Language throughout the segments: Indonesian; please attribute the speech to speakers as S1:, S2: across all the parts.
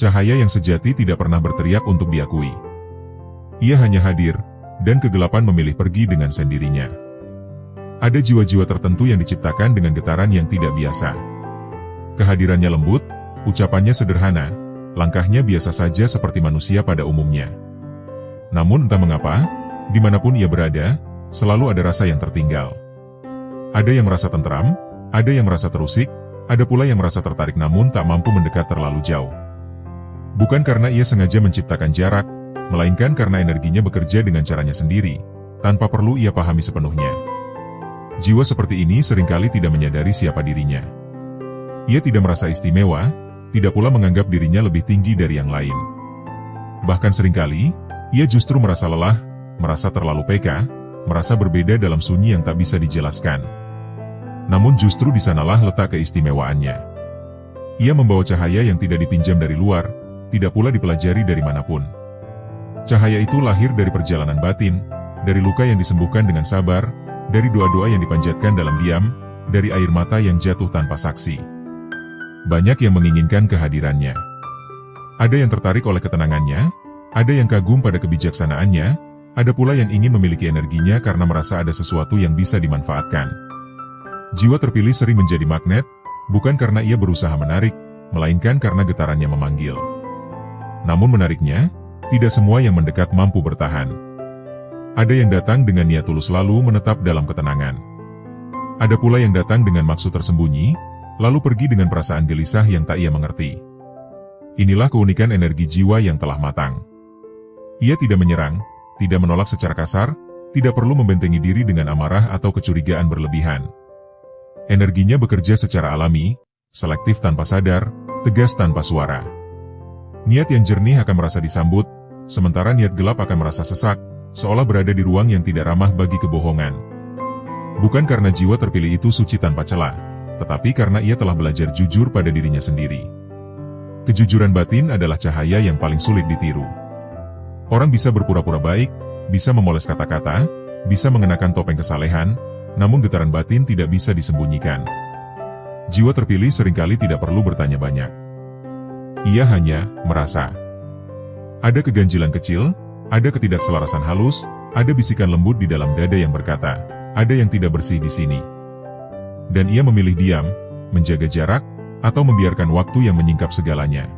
S1: Cahaya yang sejati tidak pernah berteriak untuk diakui. Ia hanya hadir, dan kegelapan memilih pergi dengan sendirinya. Ada jiwa-jiwa tertentu yang diciptakan dengan getaran yang tidak biasa. Kehadirannya lembut, ucapannya sederhana, langkahnya biasa saja seperti manusia pada umumnya. Namun entah mengapa, dimanapun ia berada, selalu ada rasa yang tertinggal. Ada yang merasa tentram, ada yang merasa terusik, ada pula yang merasa tertarik namun tak mampu mendekat terlalu jauh. Bukan karena ia sengaja menciptakan jarak, melainkan karena energinya bekerja dengan caranya sendiri, tanpa perlu ia pahami sepenuhnya. Jiwa seperti ini seringkali tidak menyadari siapa dirinya. Ia tidak merasa istimewa, tidak pula menganggap dirinya lebih tinggi dari yang lain. Bahkan seringkali, ia justru merasa lelah, merasa terlalu peka, merasa berbeda dalam sunyi yang tak bisa dijelaskan. Namun justru di sanalah letak keistimewaannya. Ia membawa cahaya yang tidak dipinjam dari luar, tidak pula dipelajari dari manapun. Cahaya itu lahir dari perjalanan batin, dari luka yang disembuhkan dengan sabar, dari doa-doa yang dipanjatkan dalam diam, dari air mata yang jatuh tanpa saksi. Banyak yang menginginkan kehadirannya. Ada yang tertarik oleh ketenangannya, ada yang kagum pada kebijaksanaannya, ada pula yang ingin memiliki energinya karena merasa ada sesuatu yang bisa dimanfaatkan. Jiwa terpilih sering menjadi magnet, bukan karena ia berusaha menarik, melainkan karena getarannya memanggil. Namun menariknya, tidak semua yang mendekat mampu bertahan. Ada yang datang dengan niat tulus lalu menetap dalam ketenangan. Ada pula yang datang dengan maksud tersembunyi, lalu pergi dengan perasaan gelisah yang tak ia mengerti. Inilah keunikan energi jiwa yang telah matang. Ia tidak menyerang, tidak menolak secara kasar, tidak perlu membentengi diri dengan amarah atau kecurigaan berlebihan. Energinya bekerja secara alami, selektif tanpa sadar, tegas tanpa suara. Niat yang jernih akan merasa disambut, sementara niat gelap akan merasa sesak, seolah berada di ruang yang tidak ramah bagi kebohongan. Bukan karena jiwa terpilih itu suci tanpa celah, tetapi karena ia telah belajar jujur pada dirinya sendiri. Kejujuran batin adalah cahaya yang paling sulit ditiru. Orang bisa berpura-pura baik, bisa memoles kata-kata, bisa mengenakan topeng kesalehan, namun getaran batin tidak bisa disembunyikan. Jiwa terpilih seringkali tidak perlu bertanya banyak. Ia hanya merasa. Ada keganjilan kecil, ada ketidakselarasan halus, ada bisikan lembut di dalam dada yang berkata, ada yang tidak bersih di sini. Dan ia memilih diam, menjaga jarak, atau membiarkan waktu yang menyingkap segalanya.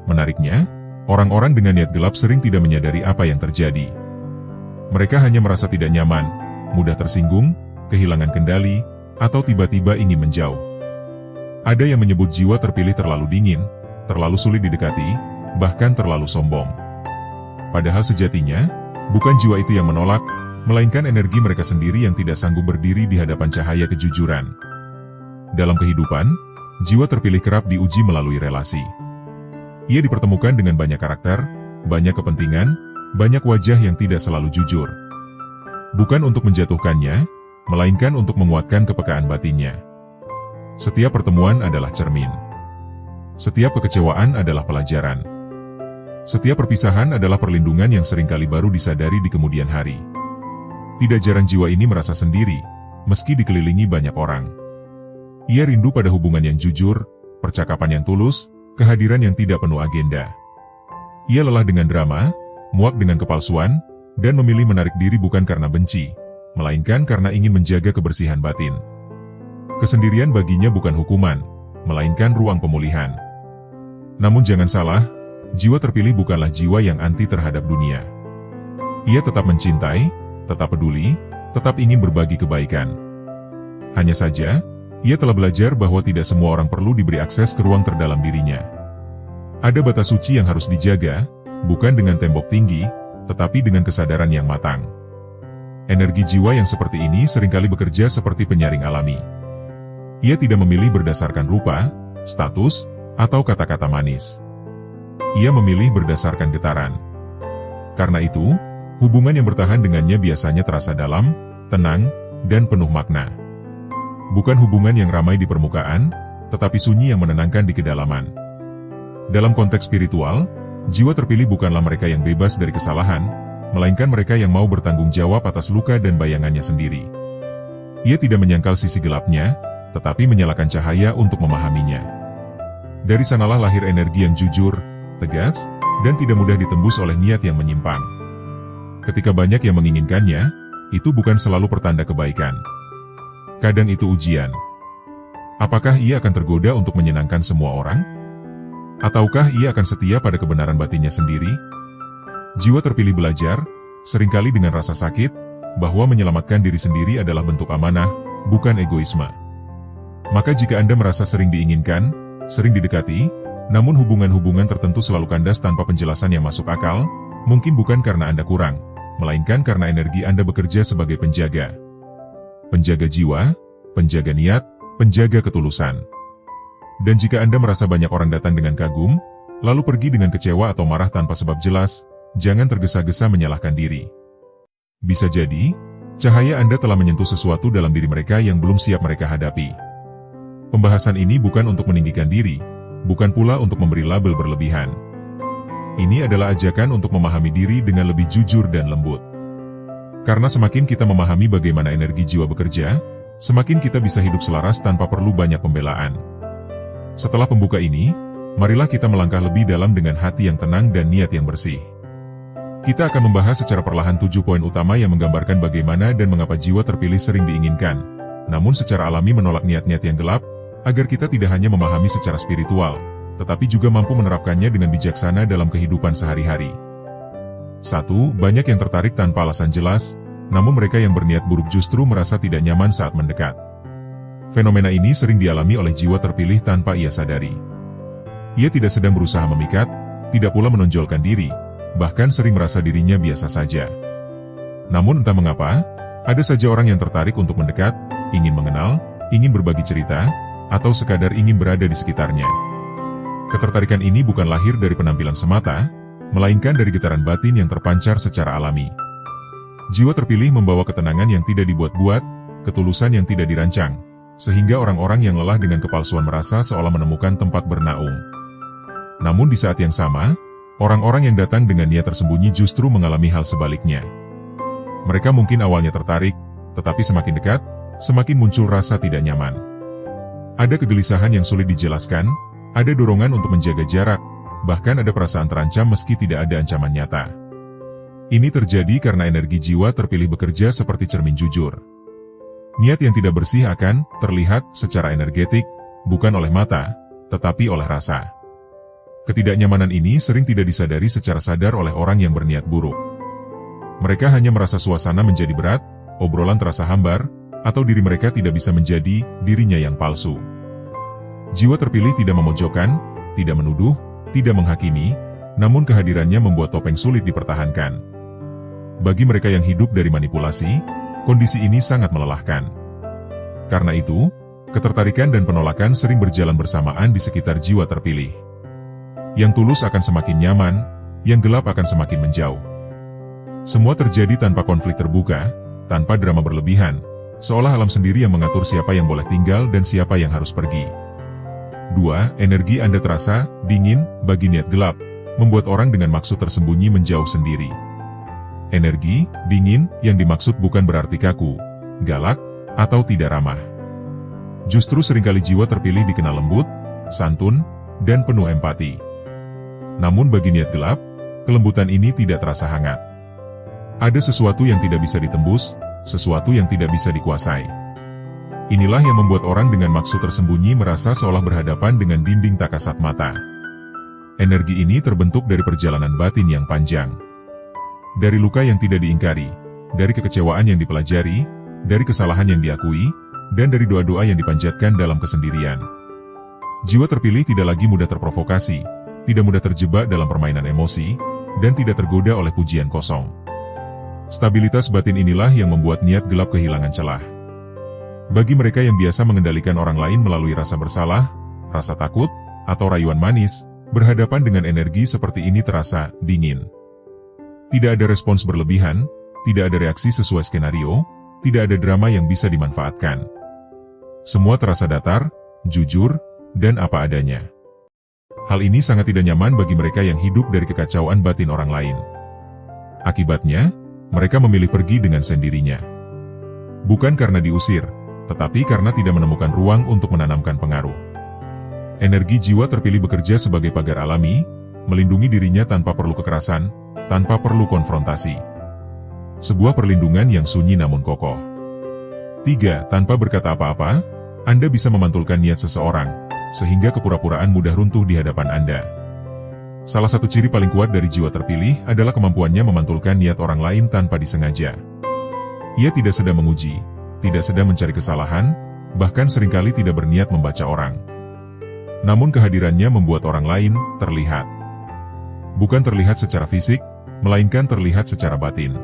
S1: Menariknya, orang-orang dengan niat gelap sering tidak menyadari apa yang terjadi. Mereka hanya merasa tidak nyaman, mudah tersinggung, kehilangan kendali, atau tiba-tiba ingin menjauh. Ada yang menyebut jiwa terpilih terlalu dingin, terlalu sulit didekati, bahkan terlalu sombong. Padahal sejatinya, bukan jiwa itu yang menolak, melainkan energi mereka sendiri yang tidak sanggup berdiri di hadapan cahaya kejujuran. Dalam kehidupan, jiwa terpilih kerap diuji melalui relasi. Ia dipertemukan dengan banyak karakter, banyak kepentingan, banyak wajah yang tidak selalu jujur. Bukan untuk menjatuhkannya, melainkan untuk menguatkan kepekaan batinnya. Setiap pertemuan adalah cermin. Setiap kekecewaan adalah pelajaran. Setiap perpisahan adalah perlindungan yang seringkali baru disadari di kemudian hari. Tidak jarang jiwa ini merasa sendiri, meski dikelilingi banyak orang. Ia rindu pada hubungan yang jujur, percakapan yang tulus, kehadiran yang tidak penuh agenda. Ia lelah dengan drama, muak dengan kepalsuan, dan memilih menarik diri bukan karena benci, melainkan karena ingin menjaga kebersihan batin. Kesendirian baginya bukan hukuman, melainkan ruang pemulihan. Namun jangan salah, jiwa terpilih bukanlah jiwa yang anti terhadap dunia. Ia tetap mencintai, tetap peduli, tetap ingin berbagi kebaikan. Hanya saja, ia telah belajar bahwa tidak semua orang perlu diberi akses ke ruang terdalam dirinya. Ada batas suci yang harus dijaga, bukan dengan tembok tinggi, tetapi dengan kesadaran yang matang. Energi jiwa yang seperti ini seringkali bekerja seperti penyaring alami. Ia tidak memilih berdasarkan rupa, status, atau kata-kata manis. Ia memilih berdasarkan getaran. Karena itu, hubungan yang bertahan dengannya biasanya terasa dalam, tenang, dan penuh makna. Bukan hubungan yang ramai di permukaan, tetapi sunyi yang menenangkan di kedalaman. Dalam konteks spiritual, jiwa terpilih bukanlah mereka yang bebas dari kesalahan, melainkan mereka yang mau bertanggung jawab atas luka dan bayangannya sendiri. Ia tidak menyangkal sisi gelapnya, tetapi menyalakan cahaya untuk memahaminya. Dari sanalah lahir energi yang jujur, tegas, dan tidak mudah ditembus oleh niat yang menyimpang. Ketika banyak yang menginginkannya, itu bukan selalu pertanda kebaikan. Kadang itu ujian. Apakah ia akan tergoda untuk menyenangkan semua orang? Ataukah ia akan setia pada kebenaran batinnya sendiri? Jiwa terpilih belajar, seringkali dengan rasa sakit, bahwa menyelamatkan diri sendiri adalah bentuk amanah, bukan egoisme. Maka jika Anda merasa sering diinginkan, sering didekati, namun hubungan-hubungan tertentu selalu kandas tanpa penjelasan yang masuk akal, mungkin bukan karena Anda kurang, melainkan karena energi Anda bekerja sebagai penjaga. Penjaga jiwa, penjaga niat, penjaga ketulusan. Dan jika Anda merasa banyak orang datang dengan kagum, lalu pergi dengan kecewa atau marah tanpa sebab jelas, jangan tergesa-gesa menyalahkan diri. Bisa jadi, cahaya Anda telah menyentuh sesuatu dalam diri mereka yang belum siap mereka hadapi. Pembahasan ini bukan untuk meninggikan diri, bukan pula untuk memberi label berlebihan. Ini adalah ajakan untuk memahami diri dengan lebih jujur dan lembut. Karena semakin kita memahami bagaimana energi jiwa bekerja, semakin kita bisa hidup selaras tanpa perlu banyak pembelaan. Setelah pembuka ini, marilah kita melangkah lebih dalam dengan hati yang tenang dan niat yang bersih. Kita akan membahas secara perlahan 7 poin utama yang menggambarkan bagaimana dan mengapa jiwa terpilih sering diinginkan, namun secara alami menolak niat-niat yang gelap, agar kita tidak hanya memahami secara spiritual, tetapi juga mampu menerapkannya dengan bijaksana dalam kehidupan sehari-hari. 1. Banyak yang tertarik tanpa alasan jelas, namun mereka yang berniat buruk justru merasa tidak nyaman saat mendekat. Fenomena ini sering dialami oleh jiwa terpilih tanpa ia sadari. Ia tidak sedang berusaha memikat, tidak pula menonjolkan diri, bahkan sering merasa dirinya biasa saja. Namun entah mengapa, ada saja orang yang tertarik untuk mendekat, ingin mengenal, ingin berbagi cerita, atau sekadar ingin berada di sekitarnya. Ketertarikan ini bukan lahir dari penampilan semata, melainkan dari getaran batin yang terpancar secara alami. Jiwa terpilih membawa ketenangan yang tidak dibuat-buat, ketulusan yang tidak dirancang, sehingga orang-orang yang lelah dengan kepalsuan merasa seolah menemukan tempat bernaung. Namun di saat yang sama, orang-orang yang datang dengan niat tersembunyi justru mengalami hal sebaliknya. Mereka mungkin awalnya tertarik, tetapi semakin dekat, semakin muncul rasa tidak nyaman. Ada kegelisahan yang sulit dijelaskan, ada dorongan untuk menjaga jarak, bahkan ada perasaan terancam meski tidak ada ancaman nyata. Ini terjadi karena energi jiwa terpilih bekerja seperti cermin jujur. Niat yang tidak bersih akan terlihat secara energetik, bukan oleh mata, tetapi oleh rasa. Ketidaknyamanan ini sering tidak disadari secara sadar oleh orang yang berniat buruk. Mereka hanya merasa suasana menjadi berat, obrolan terasa hambar, atau diri mereka tidak bisa menjadi dirinya yang palsu. Jiwa terpilih tidak memojokkan, tidak menuduh, tidak menghakimi, namun kehadirannya membuat topeng sulit dipertahankan. Bagi mereka yang hidup dari manipulasi, kondisi ini sangat melelahkan. Karena itu, ketertarikan dan penolakan sering berjalan bersamaan di sekitar jiwa terpilih. Yang tulus akan semakin nyaman, yang gelap akan semakin menjauh. Semua terjadi tanpa konflik terbuka, tanpa drama berlebihan, seolah alam sendiri yang mengatur siapa yang boleh tinggal dan siapa yang harus pergi. 2. Energi Anda terasa dingin bagi niat gelap, membuat orang dengan maksud tersembunyi menjauh sendiri. Energi dingin yang dimaksud bukan berarti kaku, galak, atau tidak ramah. Justru seringkali jiwa terpilih dikenal lembut, santun, dan penuh empati. Namun bagi niat gelap, kelembutan ini tidak terasa hangat. Ada sesuatu yang tidak bisa ditembus, sesuatu yang tidak bisa dikuasai. Inilah yang membuat orang dengan maksud tersembunyi merasa seolah berhadapan dengan dinding tak kasat mata. Energi ini terbentuk dari perjalanan batin yang panjang. Dari luka yang tidak diingkari, dari kekecewaan yang dipelajari, dari kesalahan yang diakui, dan dari doa-doa yang dipanjatkan dalam kesendirian. Jiwa terpilih tidak lagi mudah terprovokasi, tidak mudah terjebak dalam permainan emosi, dan tidak tergoda oleh pujian kosong. Stabilitas batin inilah yang membuat niat gelap kehilangan celah. Bagi mereka yang biasa mengendalikan orang lain melalui rasa bersalah, rasa takut, atau rayuan manis, berhadapan dengan energi seperti ini terasa dingin. Tidak ada respons berlebihan, tidak ada reaksi sesuai skenario, tidak ada drama yang bisa dimanfaatkan. Semua terasa datar, jujur, dan apa adanya. Hal ini sangat tidak nyaman bagi mereka yang hidup dari kekacauan batin orang lain. Akibatnya, mereka memilih pergi dengan sendirinya. Bukan karena diusir, tetapi karena tidak menemukan ruang untuk menanamkan pengaruh. Energi jiwa terpilih bekerja sebagai pagar alami, melindungi dirinya tanpa perlu kekerasan, tanpa perlu konfrontasi. Sebuah perlindungan yang sunyi namun kokoh. 3. Tanpa berkata apa-apa, Anda bisa memantulkan niat seseorang, sehingga kepura-puraan mudah runtuh di hadapan Anda. Salah satu ciri paling kuat dari jiwa terpilih adalah kemampuannya memantulkan niat orang lain tanpa disengaja. Ia tidak sedang menguji, tidak sedang mencari kesalahan, bahkan seringkali tidak berniat membaca orang. Namun kehadirannya membuat orang lain terlihat. Bukan terlihat secara fisik, melainkan terlihat secara batin.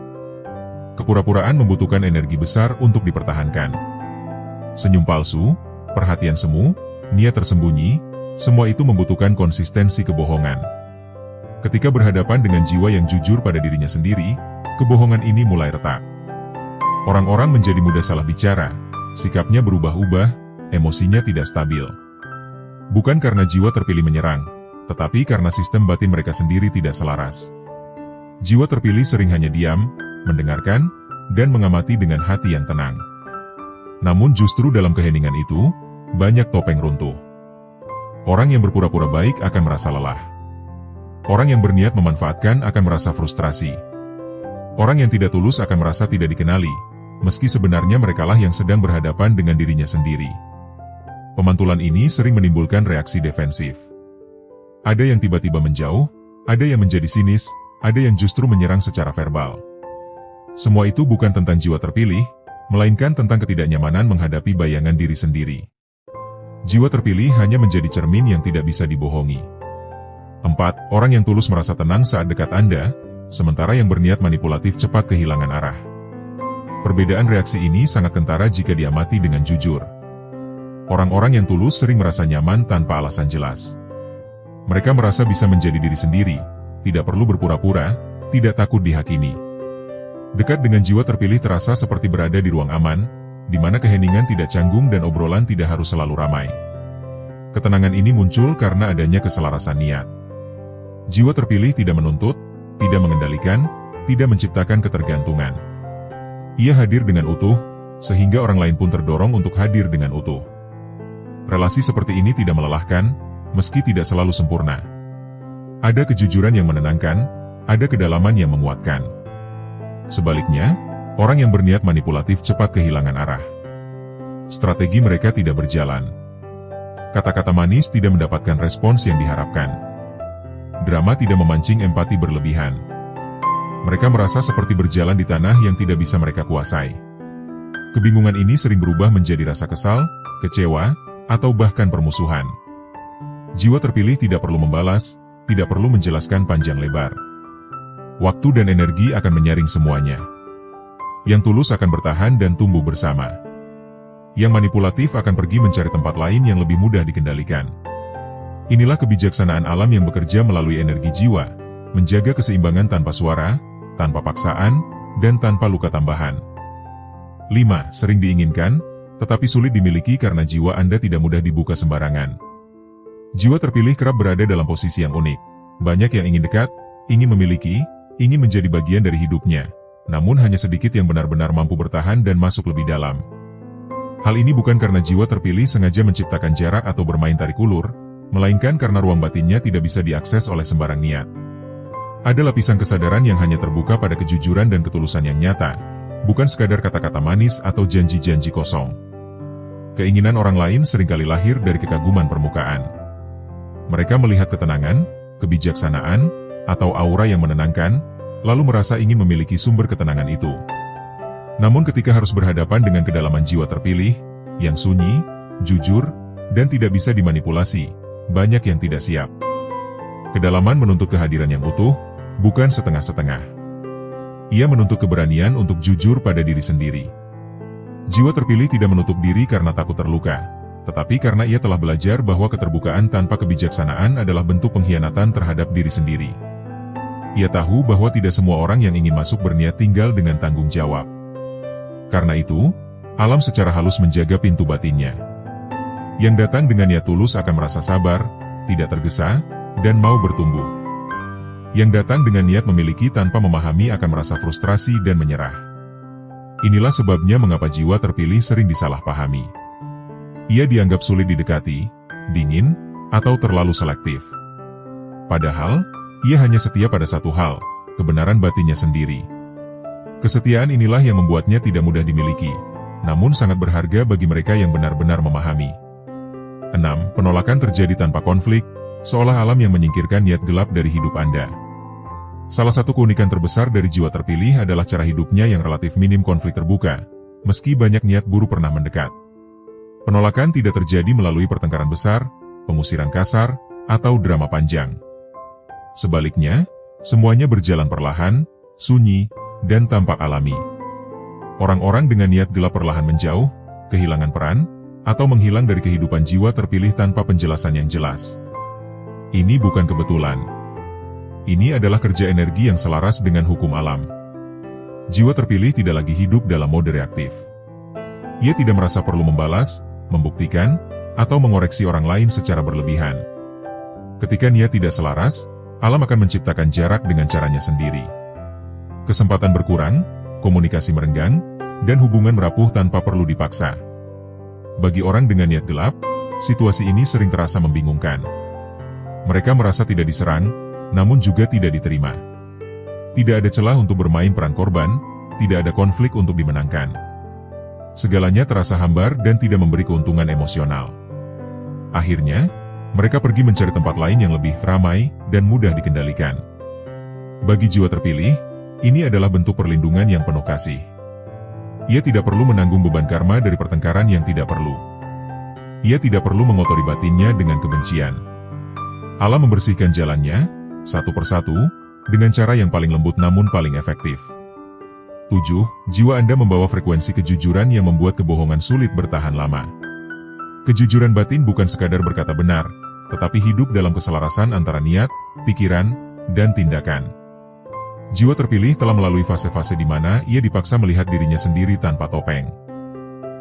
S1: Kepura-puraan membutuhkan energi besar untuk dipertahankan. Senyum palsu, perhatian semu, niat tersembunyi, semua itu membutuhkan konsistensi kebohongan. Ketika berhadapan dengan jiwa yang jujur pada dirinya sendiri, kebohongan ini mulai retak. Orang-orang menjadi mudah salah bicara, sikapnya berubah-ubah, emosinya tidak stabil. Bukan karena jiwa terpilih menyerang, tetapi karena sistem batin mereka sendiri tidak selaras. Jiwa terpilih sering hanya diam, mendengarkan, dan mengamati dengan hati yang tenang. Namun justru dalam keheningan itu, banyak topeng runtuh. Orang yang berpura-pura baik akan merasa lelah. Orang yang berniat memanfaatkan akan merasa frustrasi. Orang yang tidak tulus akan merasa tidak dikenali, meski sebenarnya merekalah yang sedang berhadapan dengan dirinya sendiri. Pemantulan ini sering menimbulkan reaksi defensif. Ada yang tiba-tiba menjauh, ada yang menjadi sinis, ada yang justru menyerang secara verbal. Semua itu bukan tentang jiwa terpilih, melainkan tentang ketidaknyamanan menghadapi bayangan diri sendiri. Jiwa terpilih hanya menjadi cermin yang tidak bisa dibohongi. 4. Orang yang tulus merasa tenang saat dekat Anda, sementara yang berniat manipulatif cepat kehilangan arah. Perbedaan reaksi ini sangat kentara jika diamati dengan jujur. Orang-orang yang tulus sering merasa nyaman tanpa alasan jelas. Mereka merasa bisa menjadi diri sendiri, tidak perlu berpura-pura, tidak takut dihakimi. Dekat dengan jiwa terpilih terasa seperti berada di ruang aman, di mana keheningan tidak canggung dan obrolan tidak harus selalu ramai. Ketenangan ini muncul karena adanya keselarasan niat. Jiwa terpilih tidak menuntut, tidak mengendalikan, tidak menciptakan ketergantungan. Ia hadir dengan utuh, sehingga orang lain pun terdorong untuk hadir dengan utuh. Relasi seperti ini tidak melelahkan, meski tidak selalu sempurna. Ada kejujuran yang menenangkan, ada kedalaman yang menguatkan. Sebaliknya, orang yang berniat manipulatif cepat kehilangan arah. Strategi mereka tidak berjalan. Kata-kata manis tidak mendapatkan respons yang diharapkan. Drama tidak memancing empati berlebihan. Mereka merasa seperti berjalan di tanah yang tidak bisa mereka kuasai. Kebingungan ini sering berubah menjadi rasa kesal, kecewa, atau bahkan permusuhan. Jiwa terpilih tidak perlu membalas, tidak perlu menjelaskan panjang lebar. Waktu dan energi akan menyaring semuanya. Yang tulus akan bertahan dan tumbuh bersama. Yang manipulatif akan pergi mencari tempat lain yang lebih mudah dikendalikan. Inilah kebijaksanaan alam yang bekerja melalui energi jiwa, menjaga keseimbangan tanpa suara, tanpa paksaan, dan tanpa luka tambahan. 5. Sering diinginkan, tetapi sulit dimiliki karena jiwa Anda tidak mudah dibuka sembarangan. Jiwa terpilih kerap berada dalam posisi yang unik. Banyak yang ingin dekat, ingin memiliki, ingin menjadi bagian dari hidupnya. Namun hanya sedikit yang benar-benar mampu bertahan dan masuk lebih dalam. Hal ini bukan karena jiwa terpilih sengaja menciptakan jarak atau bermain tarik ulur, melainkan karena ruang batinnya tidak bisa diakses oleh sembarang niat. Ada lapisan kesadaran yang hanya terbuka pada kejujuran dan ketulusan yang nyata, bukan sekadar kata-kata manis atau janji-janji kosong. Keinginan orang lain seringkali lahir dari kekaguman permukaan. Mereka melihat ketenangan, kebijaksanaan, atau aura yang menenangkan, lalu merasa ingin memiliki sumber ketenangan itu. Namun ketika harus berhadapan dengan kedalaman jiwa terpilih, yang sunyi, jujur, dan tidak bisa dimanipulasi, banyak yang tidak siap. Kedalaman menuntut kehadiran yang utuh, bukan setengah-setengah. Ia menuntut keberanian untuk jujur pada diri sendiri. Jiwa terpilih tidak menutup diri karena takut terluka, tetapi karena ia telah belajar bahwa keterbukaan tanpa kebijaksanaan adalah bentuk pengkhianatan terhadap diri sendiri. Ia tahu bahwa tidak semua orang yang ingin masuk berniat tinggal dengan tanggung jawab. Karena itu, alam secara halus menjaga pintu batinnya. Yang datang dengan niat tulus akan merasa sabar, tidak tergesa, dan mau bertumbuh. Yang datang dengan niat memiliki tanpa memahami akan merasa frustrasi dan menyerah. Inilah sebabnya mengapa jiwa terpilih sering disalahpahami. Ia dianggap sulit didekati, dingin, atau terlalu selektif. Padahal, ia hanya setia pada satu hal, kebenaran batinnya sendiri. Kesetiaan inilah yang membuatnya tidak mudah dimiliki, namun sangat berharga bagi mereka yang benar-benar memahami. 6. Penolakan terjadi tanpa konflik, seolah alam yang menyingkirkan niat gelap dari hidup Anda. Salah satu keunikan terbesar dari jiwa terpilih adalah cara hidupnya yang relatif minim konflik terbuka, meski banyak niat buruk pernah mendekat. Penolakan tidak terjadi melalui pertengkaran besar, pengusiran kasar, atau drama panjang. Sebaliknya, semuanya berjalan perlahan, sunyi, dan tampak alami. Orang-orang dengan niat gelap perlahan menjauh, kehilangan peran, atau menghilang dari kehidupan jiwa terpilih tanpa penjelasan yang jelas. Ini bukan kebetulan. Ini adalah kerja energi yang selaras dengan hukum alam. Jiwa terpilih tidak lagi hidup dalam mode reaktif. Ia tidak merasa perlu membalas, membuktikan, atau mengoreksi orang lain secara berlebihan. Ketika niat tidak selaras, alam akan menciptakan jarak dengan caranya sendiri. Kesempatan berkurang, komunikasi merenggang, dan hubungan merapuh tanpa perlu dipaksa. Bagi orang dengan niat gelap, situasi ini sering terasa membingungkan. Mereka merasa tidak diserang, namun juga tidak diterima. Tidak ada celah untuk bermain peran korban, tidak ada konflik untuk dimenangkan. Segalanya terasa hambar dan tidak memberi keuntungan emosional. Akhirnya, mereka pergi mencari tempat lain yang lebih ramai dan mudah dikendalikan. Bagi jiwa terpilih, ini adalah bentuk perlindungan yang penuh kasih. Ia tidak perlu menanggung beban karma dari pertengkaran yang tidak perlu. Ia tidak perlu mengotori batinnya dengan kebencian. Allah membersihkan jalannya, satu persatu, dengan cara yang paling lembut namun paling efektif. 7. Jiwa Anda membawa frekuensi kejujuran yang membuat kebohongan sulit bertahan lama. Kejujuran batin bukan sekadar berkata benar, tetapi hidup dalam keselarasan antara niat, pikiran, dan tindakan. Jiwa terpilih telah melalui fase-fase di mana ia dipaksa melihat dirinya sendiri tanpa topeng.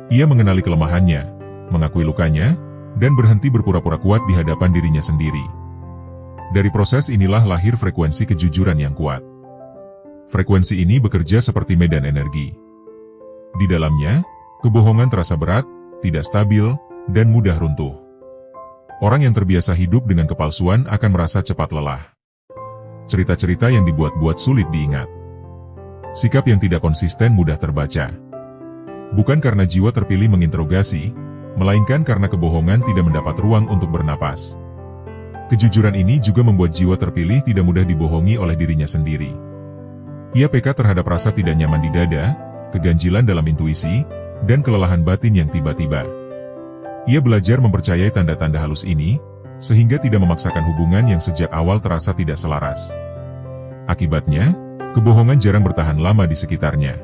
S1: Ia mengenali kelemahannya, mengakui lukanya, dan berhenti berpura-pura kuat di hadapan dirinya sendiri. Dari proses inilah lahir frekuensi kejujuran yang kuat. Frekuensi ini bekerja seperti medan energi. Di dalamnya, kebohongan terasa berat, tidak stabil, dan mudah runtuh. Orang yang terbiasa hidup dengan kepalsuan akan merasa cepat lelah. Cerita-cerita yang dibuat-buat sulit diingat. Sikap yang tidak konsisten mudah terbaca. Bukan karena jiwa terpilih menginterogasi, melainkan karena kebohongan tidak mendapat ruang untuk bernapas. Kejujuran ini juga membuat jiwa terpilih tidak mudah dibohongi oleh dirinya sendiri. Ia peka terhadap rasa tidak nyaman di dada, keganjilan dalam intuisi, dan kelelahan batin yang tiba-tiba. Ia belajar mempercayai tanda-tanda halus ini, sehingga tidak memaksakan hubungan yang sejak awal terasa tidak selaras. Akibatnya, kebohongan jarang bertahan lama di sekitarnya.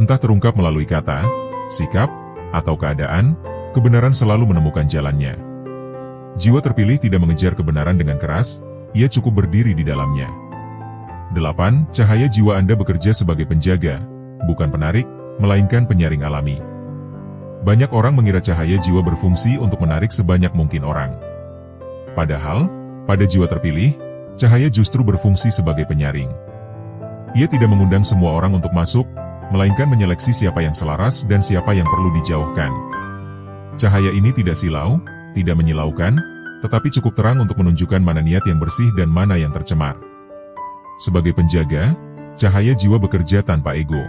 S1: Entah terungkap melalui kata, sikap, atau keadaan, kebenaran selalu menemukan jalannya. Jiwa terpilih tidak mengejar kebenaran dengan keras, ia cukup berdiri di dalamnya. 8. Cahaya jiwa Anda bekerja sebagai penjaga, bukan penarik, melainkan penyaring alami. Banyak orang mengira cahaya jiwa berfungsi untuk menarik sebanyak mungkin orang. Padahal, pada jiwa terpilih, cahaya justru berfungsi sebagai penyaring. Ia tidak mengundang semua orang untuk masuk, melainkan menyeleksi siapa yang selaras dan siapa yang perlu dijauhkan. Cahaya ini tidak silau, tidak menyilaukan, tetapi cukup terang untuk menunjukkan mana niat yang bersih dan mana yang tercemar. Sebagai penjaga, cahaya jiwa bekerja tanpa ego.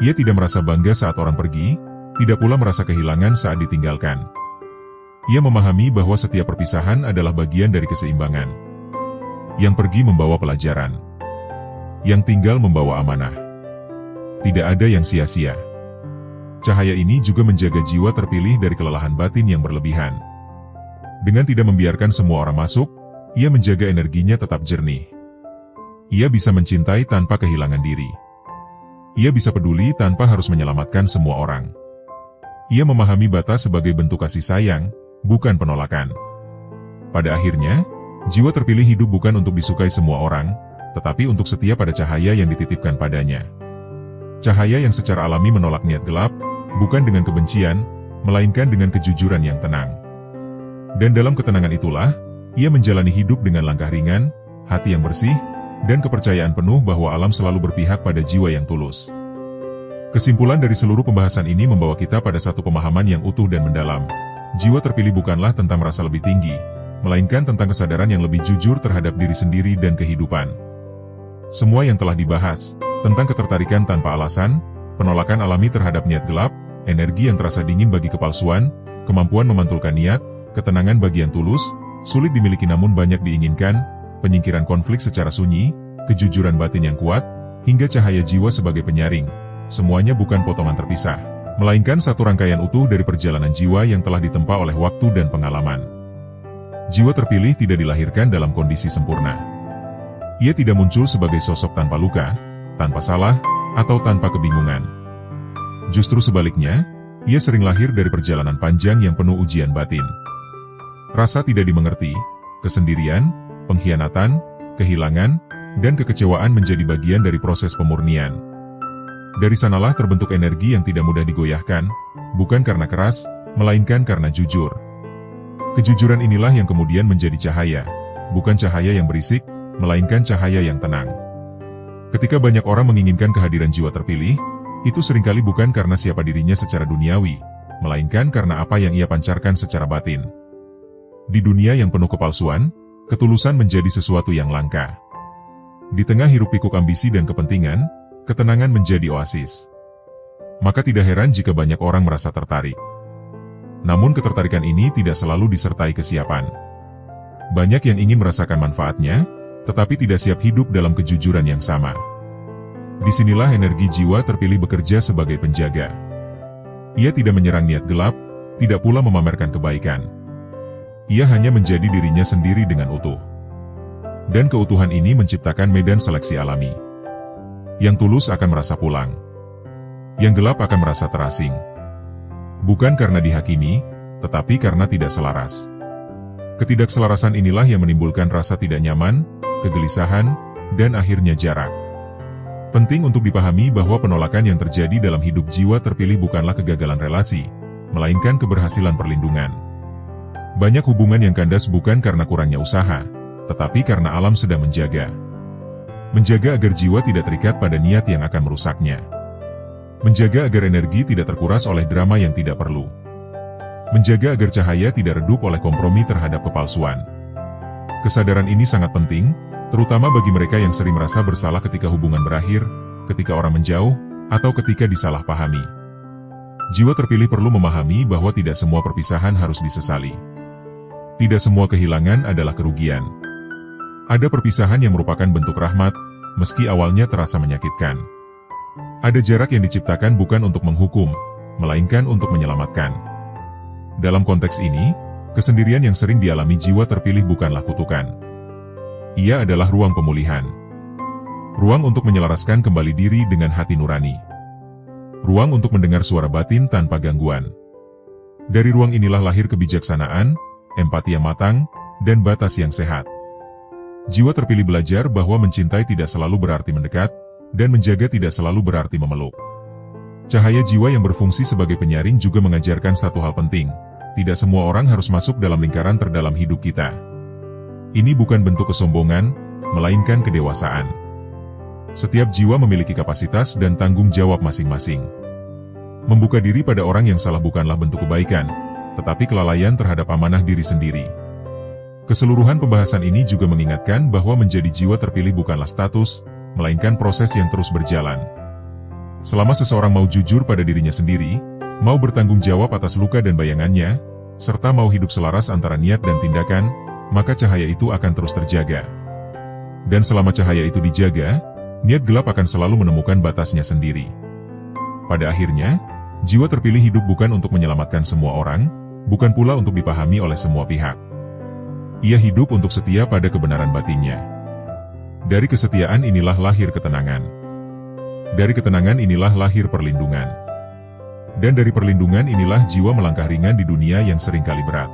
S1: Ia tidak merasa bangga saat orang pergi, tidak pula merasa kehilangan saat ditinggalkan. Ia memahami bahwa setiap perpisahan adalah bagian dari keseimbangan. Yang pergi membawa pelajaran. Yang tinggal membawa amanah. Tidak ada yang sia-sia. Cahaya ini juga menjaga jiwa terpilih dari kelelahan batin yang berlebihan. Dengan tidak membiarkan semua orang masuk, ia menjaga energinya tetap jernih. Ia bisa mencintai tanpa kehilangan diri. Ia bisa peduli tanpa harus menyelamatkan semua orang. Ia memahami batas sebagai bentuk kasih sayang, bukan penolakan. Pada akhirnya, jiwa terpilih hidup bukan untuk disukai semua orang, tetapi untuk setia pada cahaya yang dititipkan padanya. Cahaya yang secara alami menolak niat gelap, bukan dengan kebencian, melainkan dengan kejujuran yang tenang. Dan dalam ketenangan itulah, ia menjalani hidup dengan langkah ringan, hati yang bersih, dan kepercayaan penuh bahwa alam selalu berpihak pada jiwa yang tulus. Kesimpulan dari seluruh pembahasan ini membawa kita pada satu pemahaman yang utuh dan mendalam. Jiwa terpilih bukanlah tentang merasa lebih tinggi, melainkan tentang kesadaran yang lebih jujur terhadap diri sendiri dan kehidupan. Semua yang telah dibahas, tentang ketertarikan tanpa alasan, penolakan alami terhadap niat gelap, energi yang terasa dingin bagi kepalsuan, kemampuan memantulkan niat, ketenangan bagi yang tulus, sulit dimiliki namun banyak diinginkan, penyingkiran konflik secara sunyi, kejujuran batin yang kuat, hingga cahaya jiwa sebagai penyaring. Semuanya bukan potongan terpisah, melainkan satu rangkaian utuh dari perjalanan jiwa yang telah ditempa oleh waktu dan pengalaman. Jiwa terpilih tidak dilahirkan dalam kondisi sempurna. Ia tidak muncul sebagai sosok tanpa luka, tanpa salah, atau tanpa kebingungan. Justru sebaliknya, ia sering lahir dari perjalanan panjang yang penuh ujian batin. Rasa tidak dimengerti, kesendirian, pengkhianatan, kehilangan, dan kekecewaan menjadi bagian dari proses pemurnian. Dari sanalah terbentuk energi yang tidak mudah digoyahkan, bukan karena keras, melainkan karena jujur. Kejujuran inilah yang kemudian menjadi cahaya, bukan cahaya yang berisik, melainkan cahaya yang tenang. Ketika banyak orang menginginkan kehadiran jiwa terpilih, itu seringkali bukan karena siapa dirinya secara duniawi, melainkan karena apa yang ia pancarkan secara batin. Di dunia yang penuh kepalsuan, ketulusan menjadi sesuatu yang langka. Di tengah hiruk-pikuk ambisi dan kepentingan, ketenangan menjadi oasis. Maka tidak heran jika banyak orang merasa tertarik. Namun ketertarikan ini tidak selalu disertai kesiapan. Banyak yang ingin merasakan manfaatnya, tetapi tidak siap hidup dalam kejujuran yang sama. Disinilah energi jiwa terpilih bekerja sebagai penjaga. Ia tidak menyerang niat gelap, tidak pula memamerkan kebaikan. Ia hanya menjadi dirinya sendiri dengan utuh. Dan keutuhan ini menciptakan medan seleksi alami. Yang tulus akan merasa pulang. Yang gelap akan merasa terasing. Bukan karena dihakimi, tetapi karena tidak selaras. Ketidakselarasan inilah yang menimbulkan rasa tidak nyaman, kegelisahan, dan akhirnya jarak. Penting untuk dipahami bahwa penolakan yang terjadi dalam hidup jiwa terpilih bukanlah kegagalan relasi, melainkan keberhasilan perlindungan. Banyak hubungan yang kandas bukan karena kurangnya usaha, tetapi karena alam sedang menjaga. Menjaga agar jiwa tidak terikat pada niat yang akan merusaknya. Menjaga agar energi tidak terkuras oleh drama yang tidak perlu. Menjaga agar cahaya tidak redup oleh kompromi terhadap kepalsuan. Kesadaran ini sangat penting, terutama bagi mereka yang sering merasa bersalah ketika hubungan berakhir, ketika orang menjauh, atau ketika disalahpahami. Jiwa terpilih perlu memahami bahwa tidak semua perpisahan harus disesali. Tidak semua kehilangan adalah kerugian. Ada perpisahan yang merupakan bentuk rahmat, meski awalnya terasa menyakitkan. Ada jarak yang diciptakan bukan untuk menghukum, melainkan untuk menyelamatkan. Dalam konteks ini, kesendirian yang sering dialami jiwa terpilih bukanlah kutukan. Ia adalah ruang pemulihan. Ruang untuk menyelaraskan kembali diri dengan hati nurani. Ruang untuk mendengar suara batin tanpa gangguan. Dari ruang inilah lahir kebijaksanaan, empati yang matang, dan batas yang sehat. Jiwa terpilih belajar bahwa mencintai tidak selalu berarti mendekat, dan menjaga tidak selalu berarti memeluk. Cahaya jiwa yang berfungsi sebagai penyaring juga mengajarkan satu hal penting, tidak semua orang harus masuk dalam lingkaran terdalam hidup kita. Ini bukan bentuk kesombongan, melainkan kedewasaan. Setiap jiwa memiliki kapasitas dan tanggung jawab masing-masing. Membuka diri pada orang yang salah bukanlah bentuk kebaikan, tetapi kelalaian terhadap amanah diri sendiri. Keseluruhan pembahasan ini juga mengingatkan bahwa menjadi jiwa terpilih bukanlah status, melainkan proses yang terus berjalan. Selama seseorang mau jujur pada dirinya sendiri, mau bertanggung jawab atas luka dan bayangannya, serta mau hidup selaras antara niat dan tindakan, maka cahaya itu akan terus terjaga. Dan selama cahaya itu dijaga, niat gelap akan selalu menemukan batasnya sendiri. Pada akhirnya, jiwa terpilih hidup bukan untuk menyelamatkan semua orang, bukan pula untuk dipahami oleh semua pihak. Ia hidup untuk setia pada kebenaran batinnya. Dari kesetiaan inilah lahir ketenangan. Dari ketenangan inilah lahir perlindungan. Dan dari perlindungan inilah jiwa melangkah ringan di dunia yang seringkali berat.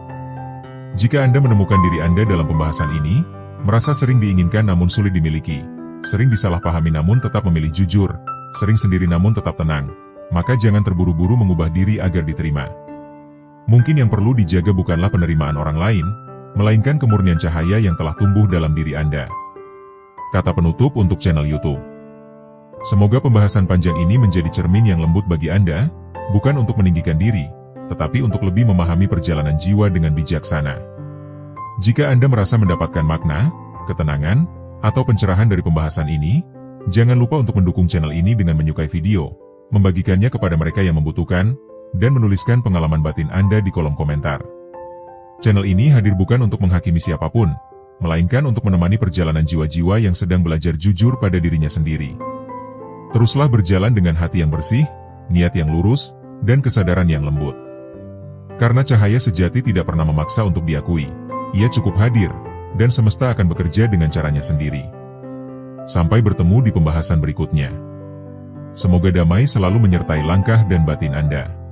S1: Jika Anda menemukan diri Anda dalam pembahasan ini, merasa sering diinginkan namun sulit dimiliki, sering disalahpahami namun tetap memilih jujur, sering sendiri namun tetap tenang, maka jangan terburu-buru mengubah diri agar diterima. Mungkin yang perlu dijaga bukanlah penerimaan orang lain, melainkan kemurnian cahaya yang telah tumbuh dalam diri Anda. Kata penutup untuk channel YouTube. Semoga pembahasan panjang ini menjadi cermin yang lembut bagi Anda, bukan untuk meninggikan diri, tetapi untuk lebih memahami perjalanan jiwa dengan bijaksana. Jika Anda merasa mendapatkan makna, ketenangan, atau pencerahan dari pembahasan ini, jangan lupa untuk mendukung channel ini dengan menyukai video, membagikannya kepada mereka yang membutuhkan, dan menuliskan pengalaman batin Anda di kolom komentar. Channel ini hadir bukan untuk menghakimi siapapun, melainkan untuk menemani perjalanan jiwa-jiwa yang sedang belajar jujur pada dirinya sendiri. Teruslah berjalan dengan hati yang bersih, niat yang lurus, dan kesadaran yang lembut. Karena cahaya sejati tidak pernah memaksa untuk diakui, ia cukup hadir, dan semesta akan bekerja dengan caranya sendiri. Sampai bertemu di pembahasan berikutnya. Semoga damai selalu menyertai langkah dan batin Anda.